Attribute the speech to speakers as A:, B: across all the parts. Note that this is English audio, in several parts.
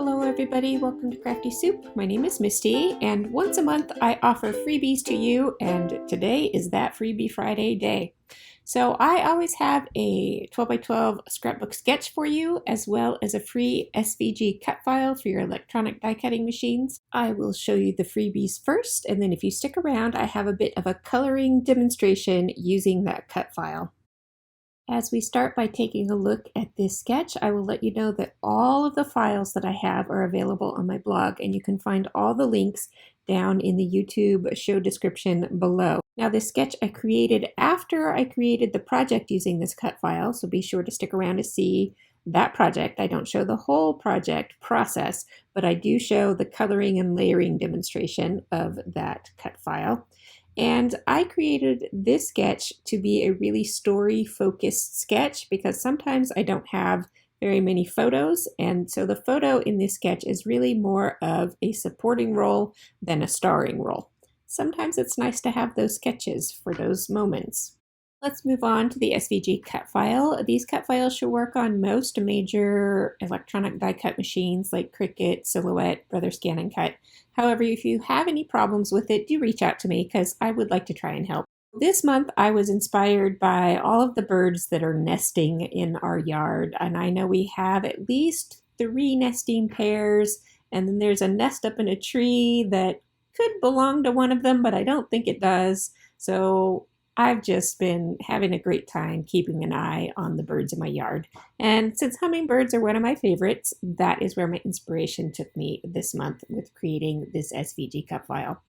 A: Hello everybody, welcome to Crafty Soup. My name is Misty, and once a month I offer freebies to you, and today is that Freebie Friday day. So I always have a 12 by 12 scrapbook sketch for you, as well as a free SVG cut file for your electronic die cutting machines. I will show you the freebies first, and then if you stick around, I have a bit of a coloring demonstration using that cut file. As we start by taking a look at this sketch, I will let you know that all of the files that I have are available on my blog, and you can find all the links down in the YouTube show description below. Now, this sketch I created after I created the project using this cut file, so be sure to stick around to see that project. I don't show the whole project process, but I do show the coloring and layering demonstration of that cut file. And I created this sketch to be a really story-focused sketch because sometimes I don't have very many photos, and so the photo in this sketch is really more of a supporting role than a starring role. Sometimes it's nice to have those sketches for those moments. Let's move on to the SVG cut file. These cut files should work on most major electronic die cut machines like Cricut, Silhouette, Brother Scan and Cut. However, if you have any problems with it, do reach out to me because I would like to try and help. This month I was inspired by all of the birds that are nesting in our yard, and I know we have at least 3 nesting pairs, and then there's a nest up in a tree that could belong to one of them, but I don't think it does. So I've just been having a great time keeping an eye on the birds in my yard. And since hummingbirds are one of my favorites, that is where my inspiration took me this month with creating this SVG cut file.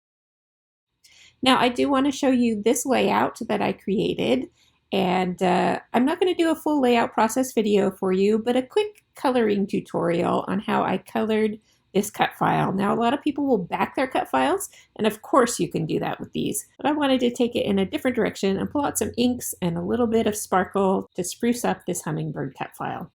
A: Now, I do want to show you this layout that I created. And I'm not going to do a full layout process video for you, but a quick coloring tutorial on how I colored this cut file. Now, a lot of people will back their cut files, and of course you can do that with these, but I wanted to take it in a different direction and pull out some inks and a little bit of sparkle to spruce up this hummingbird cut file.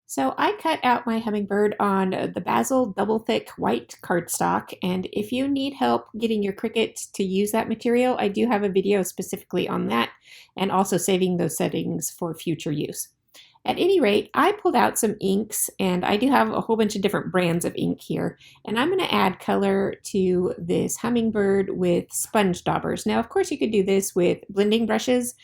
A: So I cut out my hummingbird on the Basil double thick white cardstock, and if you need help getting your Cricut to use that material, I do have a video specifically on that, and also saving those settings for future use. At any rate, I pulled out some inks, and I do have a whole bunch of different brands of ink here, and I'm going to add color to this hummingbird with sponge daubers. Now, of course, you could do this with blending brushes,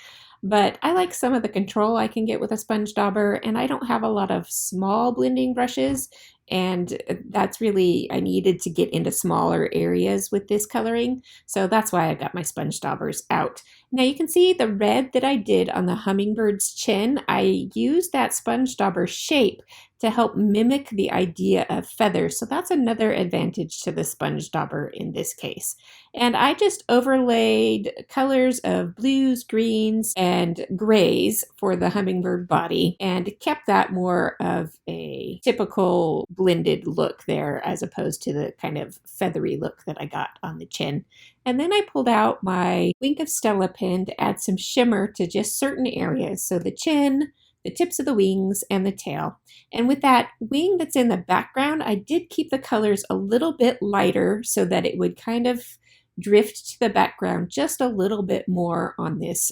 A: but I like some of the control I can get with a sponge dauber, and I don't have a lot of small blending brushes, and that's really, I needed to get into smaller areas with this coloring, so that's why I got my sponge daubers out. Now you can see the red that I did on the hummingbird's chin. I used that sponge dauber shape to help mimic the idea of feathers, so that's another advantage to the sponge dauber in this case. And I just overlaid colors of blues, greens, and grays for the hummingbird body and kept that more of a typical blended look there as opposed to the kind of feathery look that I got on the chin. And then I pulled out my Wink of Stella pen to add some shimmer to just certain areas. So the chin, the tips of the wings, and the tail. And with that wing that's in the background, I did keep the colors a little bit lighter so that it would kind of drift to the background just a little bit more on this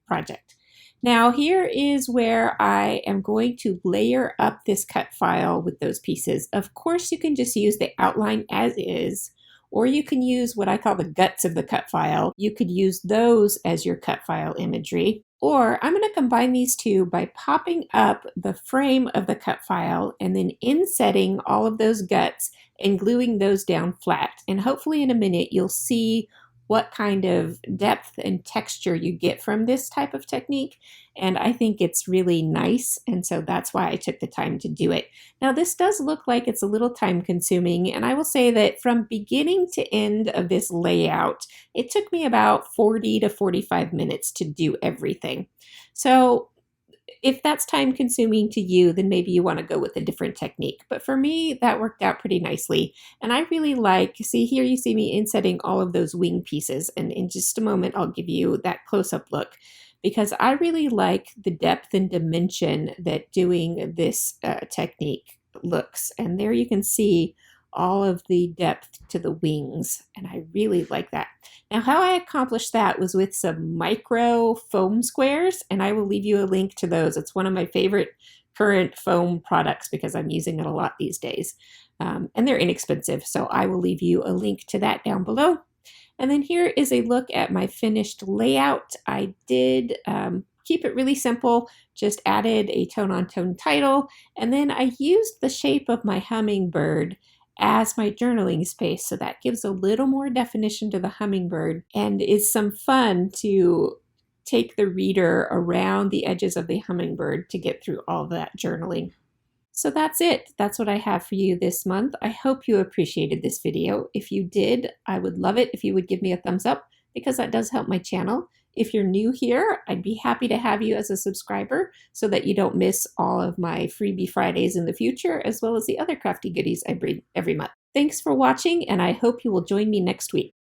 A: project. Now here is where I am going to layer up this cut file with those pieces. Of course, you can just use the outline as is, or you can use what I call the guts of the cut file. You could use those as your cut file imagery. Or I'm going to combine these two by popping up the frame of the cut file and then insetting all of those guts and gluing those down flat. And hopefully in a minute you'll see what kind of depth and texture you get from this type of technique. And I think it's really nice, and so that's why I took the time to do it. Now this does look like it's a little time consuming, and I will say that from beginning to end of this layout, it took me about 40 to 45 minutes to do everything. So if that's time consuming to you, then maybe you want to go with a different technique. But for me, that worked out pretty nicely. And I really like, see here you see me insetting all of those wing pieces. And in just a moment, I'll give you that close-up look because I really like the depth and dimension that doing this technique looks. And there you can see all of the depth to the wings, and I really like that. Now, how I accomplished that was with some micro foam squares, and I will leave you a link to those. It's one of my favorite current foam products because I'm using it a lot these days. And they're inexpensive, so I will leave you a link to that down below. And then here is a look at my finished layout. I did keep it really simple, just added a tone-on-tone title, and then I used the shape of my hummingbird as my journaling space, so that gives a little more definition to the hummingbird and is some fun to take the reader around the edges of the hummingbird to get through all that journaling. So that's it. That's what I have for you this month. I hope you appreciated this video. If you did, I would love it if you would give me a thumbs up because that does help my channel. If you're new here, I'd be happy to have you as a subscriber so that you don't miss all of my Freebie Fridays in the future, as well as the other crafty goodies I bring every month. Thanks for watching, and I hope you will join me next week.